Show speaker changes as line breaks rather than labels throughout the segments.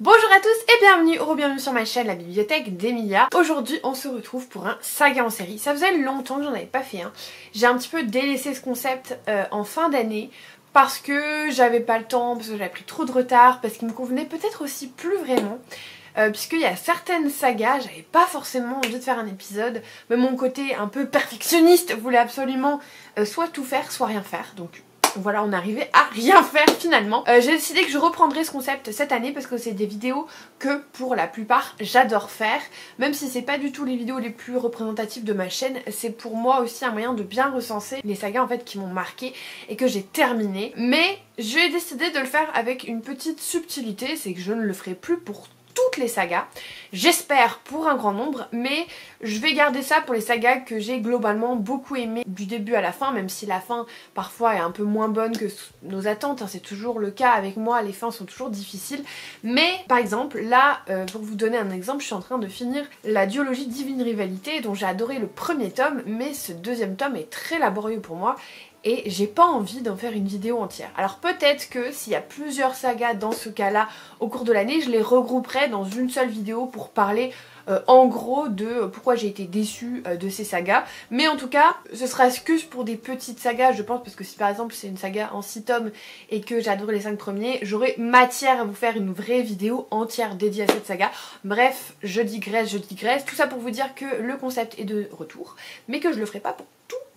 Bonjour à tous et bienvenue ou bienvenue sur ma chaîne La Bibliothèque d'Emilia. Aujourd'hui on se retrouve pour un saga en série. Ça faisait longtemps que j'en avais pas fait un. J'ai un petit peu délaissé ce concept en fin d'année parce que j'avais pas le temps, parce que j'avais pris trop de retard, parce qu'il me convenait peut-être aussi plus vraiment. Puisqu'il y a certaines sagas, j'avais pas forcément envie de faire un épisode, mais mon côté un peu perfectionniste voulait absolument soit tout faire, soit rien faire, donc voilà, on est arrivé à rien faire finalement. J'ai décidé que je reprendrai ce concept cette année parce que c'est des vidéos que pour la plupart j'adore faire. Même si c'est pas du tout les vidéos les plus représentatives de ma chaîne, c'est pour moi aussi un moyen de bien recenser les sagas en fait qui m'ont marqué et que j'ai terminé. Mais j'ai décidé de le faire avec une petite subtilité, c'est que je ne le ferai plus pour toutes les sagas, j'espère pour un grand nombre, mais je vais garder ça pour les sagas que j'ai globalement beaucoup aimé du début à la fin, même si la fin parfois est un peu moins bonne que nos attentes, hein, c'est toujours le cas avec moi, les fins sont toujours difficiles, mais par exemple là, pour vous donner un exemple, je suis en train de finir la duologie Divine Rivalité dont j'ai adoré le premier tome, mais ce deuxième tome est très laborieux pour moi et j'ai pas envie d'en faire une vidéo entière. Alors peut-être que s'il y a plusieurs sagas dans ce cas-là au cours de l'année, je les regrouperai dans une seule vidéo pour parler en gros de pourquoi j'ai été déçue de ces sagas. Mais en tout cas, ce sera que pour des petites sagas, je pense, parce que si par exemple c'est une saga en 6 tomes et que j'ai adoré les 5 premiers, j'aurai matière à vous faire une vraie vidéo entière dédiée à cette saga. Bref, je digresse. Tout ça pour vous dire que le concept est de retour, mais que je le ferai pas pour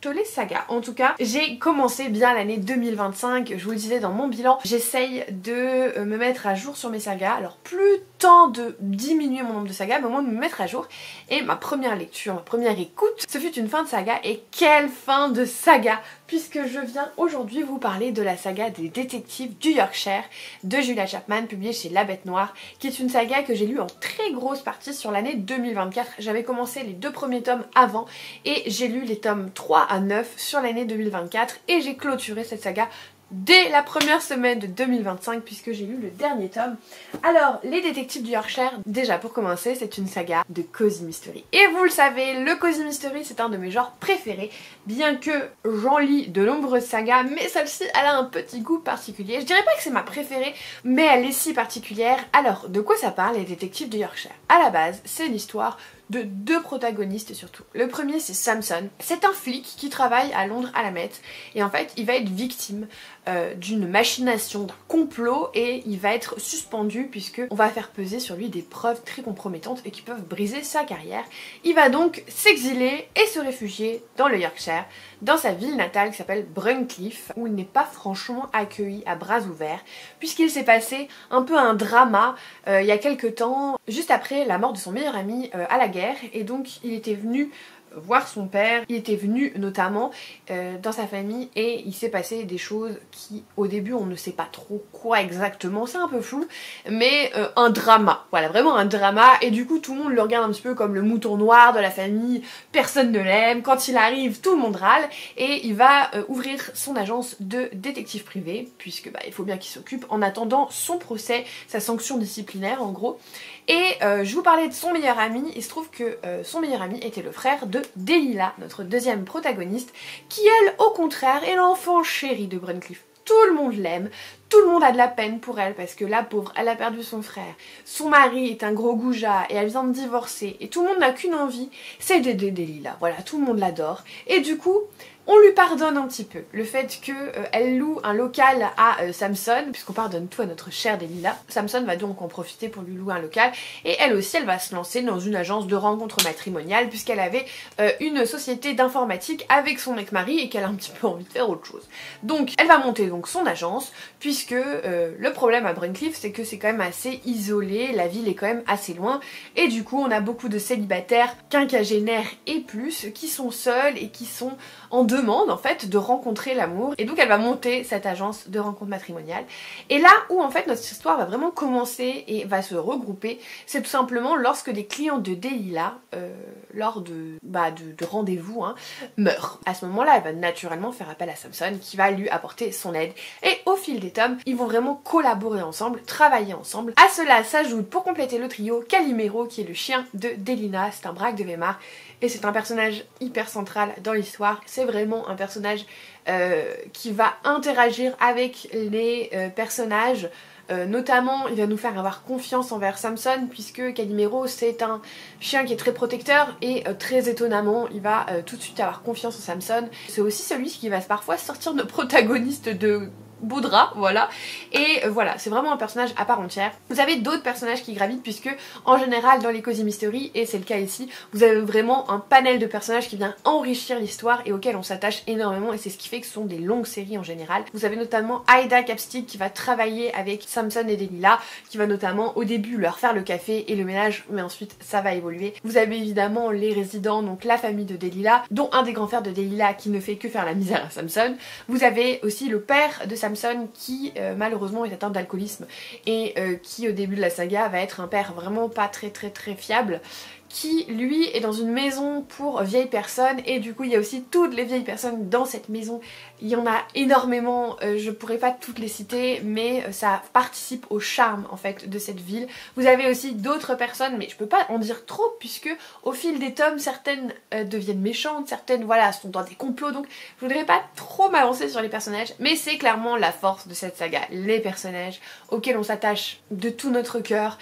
toutes les sagas. En tout cas, j'ai commencé bien l'année 2025, je vous le disais dans mon bilan, j'essaye de me mettre à jour sur mes sagas, alors plus tant de diminuer mon nombre de sagas, mais au moins de me mettre à jour. Et ma première lecture, ma première écoute, ce fut une fin de saga, et quelle fin de saga, puisque je viens aujourd'hui vous parler de la saga des détectives du Yorkshire de Julia Chapman, publiée chez La Bête Noire, qui est une saga que j'ai lue en très grosse partie sur l'année 2024. J'avais commencé les 2 premiers tomes avant, et j'ai lu les tomes 3 à 9 sur l'année 2024 et j'ai clôturé cette saga dès la première semaine de 2025 puisque j'ai lu le dernier tome. Alors, les détectives du Yorkshire, déjà pour commencer, c'est une saga de Cozy Mystery. Et vous le savez, le Cozy Mystery c'est un de mes genres préférés, bien que j'en lis de nombreuses sagas, mais celle-ci elle a un petit goût particulier. Je dirais pas que c'est ma préférée, mais elle est si particulière. Alors, de quoi ça parle les détectives du Yorkshire? À la base, c'est l'histoire de 2 protagonistes surtout. Le premier c'est Samson, c'est un flic qui travaille à Londres à la Met et en fait il va être victime d'une machination, d'un complot et il va être suspendu puisque on va faire peser sur lui des preuves très compromettantes et qui peuvent briser sa carrière. Il va donc s'exiler et se réfugier dans le Yorkshire, dans sa ville natale qui s'appelle Bruncliffe, où il n'est pas franchement accueilli à bras ouverts puisqu'il s'est passé un peu un drama il y a quelques temps, juste après la mort de son meilleur ami à la guerre, et donc il était venu voir son père, il était venu notamment dans sa famille et il s'est passé des choses qui au début on ne sait pas trop quoi exactement, c'est un peu flou, mais un drama, voilà, vraiment un drama, et du coup tout le monde le regarde un petit peu comme le mouton noir de la famille, personne ne l'aime, quand il arrive tout le monde râle et il va ouvrir son agence de détective privé puisque il faut bien qu'il s'occupe en attendant son procès, sa sanction disciplinaire en gros. Et je vous parlais de son meilleur ami, il se trouve que son meilleur ami était le frère de Delilah, notre deuxième protagoniste, qui elle, au contraire, est l'enfant chéri de Bruncliffe. Tout le monde l'aime, tout le monde a de la peine pour elle parce que la pauvre, elle a perdu son frère, son mari est un gros goujat et elle vient de divorcer et tout le monde n'a qu'une envie, c'est d'aider Delilah. Voilà, tout le monde l'adore et du coup, on lui pardonne un petit peu le fait qu'elle loue un local à Samson, puisqu'on pardonne tout à notre chère Delilah. Samson va donc en profiter pour lui louer un local et elle aussi elle va se lancer dans une agence de rencontres matrimoniales puisqu'elle avait une société d'informatique avec son ex-mari et qu'elle a un petit peu envie de faire autre chose. Donc elle va monter donc son agence puisque le problème à Bruncliffe c'est que c'est quand même assez isolé, la ville est quand même assez loin et du coup on a beaucoup de célibataires, quinquagénaires et plus qui sont seuls et qui sont en demande en fait de rencontrer l'amour, et donc elle va monter cette agence de rencontres matrimoniales. Et là où en fait notre histoire va vraiment commencer et va se regrouper, c'est tout simplement lorsque les clients de Delilah lors de rendez-vous meurent. À ce moment-là elle va naturellement faire appel à Samson qui va lui apporter son aide et au fil des tomes ils vont vraiment collaborer ensemble, travailler ensemble. À cela s'ajoute pour compléter le trio Calimero qui est le chien de Delilah, c'est un braque de Weimar et c'est un personnage hyper central dans l'histoire. C'est vraiment un personnage qui va interagir avec les personnages Notamment il va nous faire avoir confiance envers Samson, puisque Calimero c'est un chien qui est très protecteur et très étonnamment il va tout de suite avoir confiance en Samson. C'est aussi celui qui va parfois sortir de protagoniste de Boudra, voilà. Et voilà, c'est vraiment un personnage à part entière. Vous avez d'autres personnages qui gravitent, puisque en général dans les Cozy Mystery, et c'est le cas ici, vous avez vraiment un panel de personnages qui vient enrichir l'histoire et auxquels on s'attache énormément, et c'est ce qui fait que ce sont des longues séries en général. Vous avez notamment Aida Capstick qui va travailler avec Samson et Delilah, qui va notamment au début leur faire le café et le ménage, mais ensuite ça va évoluer. Vous avez évidemment les résidents, donc la famille de Delilah, dont un des grands frères de Delilah qui ne fait que faire la misère à Samson. Vous avez aussi le père de Samson qui malheureusement est atteint d'alcoolisme et qui au début de la saga va être un père vraiment pas très fiable, qui lui est dans une maison pour vieilles personnes, et du coup il y a aussi toutes les vieilles personnes dans cette maison. Il y en a énormément, je pourrais pas toutes les citer, mais ça participe au charme en fait de cette ville. Vous avez aussi d'autres personnes, mais je peux pas en dire trop, puisque au fil des tomes certaines deviennent méchantes, certaines voilà sont dans des complots, donc je voudrais pas trop m'avancer sur les personnages, mais c'est clairement la force de cette saga, les personnages auxquels on s'attache de tout notre cœur.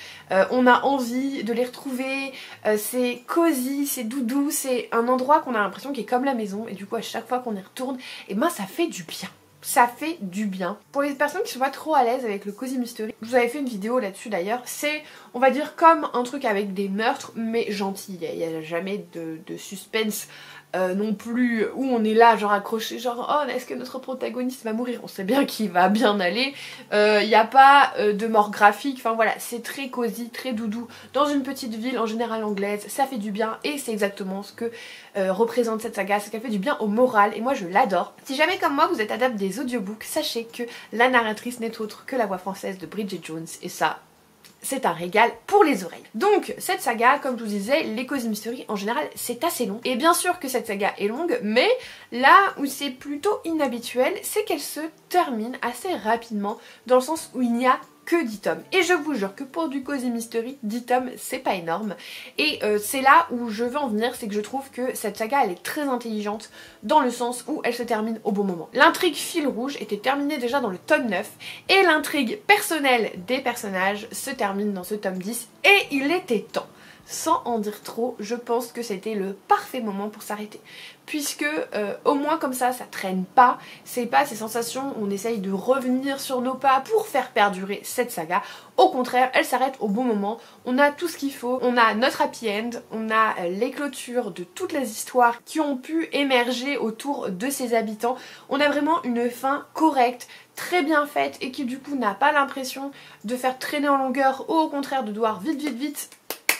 On a envie de les retrouver, c'est cosy, c'est doudou, c'est un endroit qu'on a l'impression qui est comme la maison, et du coup à chaque fois qu'on y retourne, et ben ça fait du bien. Ça fait du bien. Pour les personnes qui sont pas trop à l'aise avec le Cozy Mystery, je vous avais fait une vidéo là-dessus d'ailleurs, c'est on va dire comme un truc avec des meurtres mais gentil, il n'y a jamais de suspense non plus où on est là genre accroché, genre oh est-ce que notre protagoniste va mourir, on sait bien qu'il va bien aller, il n'y a pas de mort graphique, enfin voilà, c'est très cosy, très doudou, dans une petite ville en général anglaise, ça fait du bien, et c'est exactement ce que représente cette saga, c'est qu'elle fait du bien au moral, et moi je l'adore. Si jamais comme moi vous êtes adepte des audiobooks, sachez que la narratrice n'est autre que la voix française de Bridget Jones, et ça c'est un régal pour les oreilles. Donc cette saga, comme je vous disais, les Cozy Mystery en général c'est assez long. Et bien sûr que cette saga est longue, mais là où c'est plutôt inhabituel, c'est qu'elle se termine assez rapidement, dans le sens où il n'y a que 10 tomes. Et je vous jure que pour du Cozy Mystery, 10 tomes c'est pas énorme. Et c'est là où je veux en venir, c'est que je trouve que cette saga elle est très intelligente, dans le sens où elle se termine au bon moment. L'intrigue fil rouge était terminée déjà dans le tome 9, et l'intrigue personnelle des personnages se termine dans ce tome 10, et il était temps. Sans en dire trop, je pense que c'était le parfait moment pour s'arrêter. Puisque au moins comme ça traîne pas, c'est pas ces sensations où on essaye de revenir sur nos pas pour faire perdurer cette saga. Au contraire, elle s'arrête au bon moment, on a tout ce qu'il faut, on a notre happy end, on a les clôtures de toutes les histoires qui ont pu émerger autour de ses habitants. On a vraiment une fin correcte, très bien faite, et qui du coup n'a pas l'impression de faire traîner en longueur, ou au contraire de devoir vite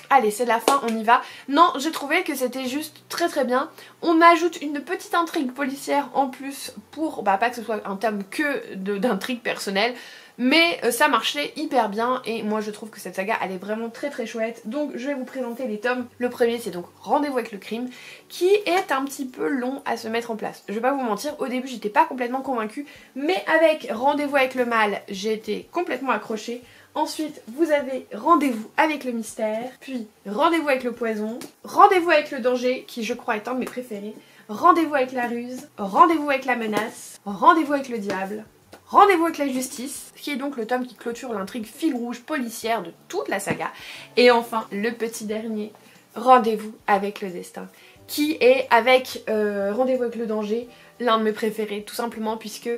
allez c'est la fin, on y va. Non, j'ai trouvé que c'était juste très bien. On ajoute une petite intrigue policière en plus pour, bah pas que ce soit un tome que d'intrigue personnelle, mais ça marchait hyper bien, et moi je trouve que cette saga elle est vraiment très chouette. Donc je vais vous présenter les tomes. Le premier c'est donc Rendez-vous avec le crime, qui est un petit peu long à se mettre en place. Je vais pas vous mentir, au début j'étais pas complètement convaincue, mais avec Rendez-vous avec le mal j'ai été complètement accrochée. Ensuite, vous avez Rendez-vous avec le mystère, puis Rendez-vous avec le poison, Rendez-vous avec le danger, qui je crois est un de mes préférés, Rendez-vous avec la ruse, Rendez-vous avec la menace, Rendez-vous avec le diable, Rendez-vous avec la justice, qui est donc le tome qui clôture l'intrigue fil rouge policière de toute la saga, et enfin, le petit dernier, Rendez-vous avec le destin, qui est avec Rendez-vous avec le danger, l'un de mes préférés, tout simplement puisque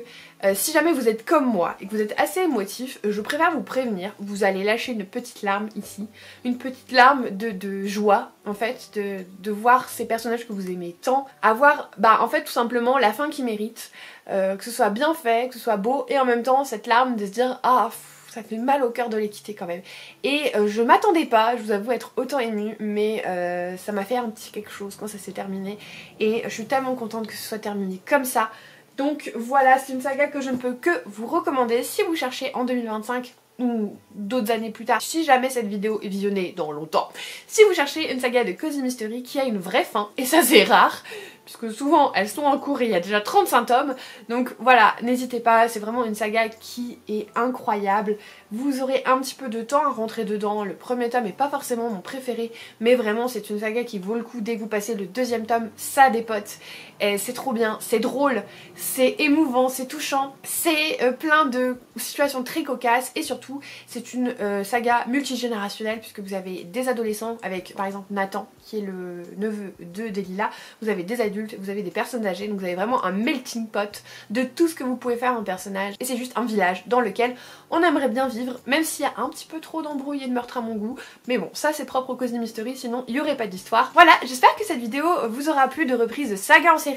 si jamais vous êtes comme moi et que vous êtes assez émotif, je préfère vous prévenir, vous allez lâcher une petite larme ici, une petite larme de joie en fait, de voir ces personnages que vous aimez tant, avoir en fait tout simplement la fin qu'ils méritent, que ce soit bien fait, que ce soit beau, et en même temps cette larme de se dire ah ça fait mal au cœur de les quitter quand même. Et je m'attendais pas, je vous avoue, être autant émue, mais ça m'a fait un petit quelque chose quand ça s'est terminé. Et je suis tellement contente que ce soit terminé comme ça. Donc voilà, c'est une saga que je ne peux que vous recommander si vous cherchez en 2025 ou d'autres années plus tard, si jamais cette vidéo est visionnée dans longtemps. Si vous cherchez une saga de Cozy Mystery qui a une vraie fin, et ça c'est rare, puisque souvent elles sont en cours et il y a déjà 35 tomes. Donc voilà, n'hésitez pas, c'est vraiment une saga qui est incroyable. Vous aurez un petit peu de temps à rentrer dedans. Le premier tome est pas forcément mon préféré, mais vraiment c'est une saga qui vaut le coup. Dès que vous passez le deuxième tome, ça dépote. C'est trop bien, c'est drôle, c'est émouvant, c'est touchant, c'est plein de situations très cocasses et surtout c'est une saga multigénérationnelle puisque vous avez des adolescents avec par exemple Nathan qui est le neveu de Delilah, vous avez des adultes, vous avez des personnes âgées, donc vous avez vraiment un melting pot de tout ce que vous pouvez faire en personnage et c'est juste un village dans lequel on aimerait bien vivre, même s'il y a un petit peu trop d'embrouilles et de meurtres à mon goût, mais bon ça c'est propre au Cozy Mystery, sinon il n'y aurait pas d'histoire. Voilà, j'espère que cette vidéo vous aura plu de reprise de saga en série.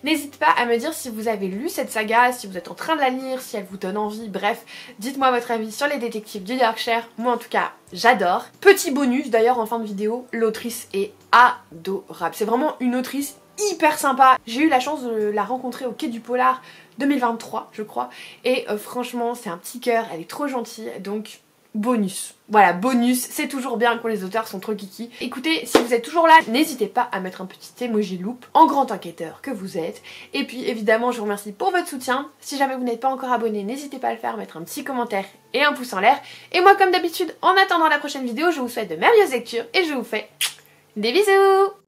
N'hésitez pas à me dire si vous avez lu cette saga, si vous êtes en train de la lire, si elle vous donne envie, bref, dites-moi votre avis sur les détectives du Yorkshire. Moi en tout cas, j'adore. Petit bonus d'ailleurs en fin de vidéo, l'autrice est adorable. C'est vraiment une autrice hyper sympa. J'ai eu la chance de la rencontrer au Quai du Polar 2023 je crois et franchement c'est un petit cœur, elle est trop gentille, donc bonus. Voilà, bonus, c'est toujours bien quand les auteurs sont trop kiki. Écoutez, si vous êtes toujours là, n'hésitez pas à mettre un petit emoji loupe en grand enquêteur que vous êtes. Et puis évidemment, je vous remercie pour votre soutien. Si jamais vous n'êtes pas encore abonné, n'hésitez pas à le faire, mettre un petit commentaire et un pouce en l'air. Et moi, comme d'habitude, en attendant la prochaine vidéo, je vous souhaite de merveilleuses lectures et je vous fais des bisous!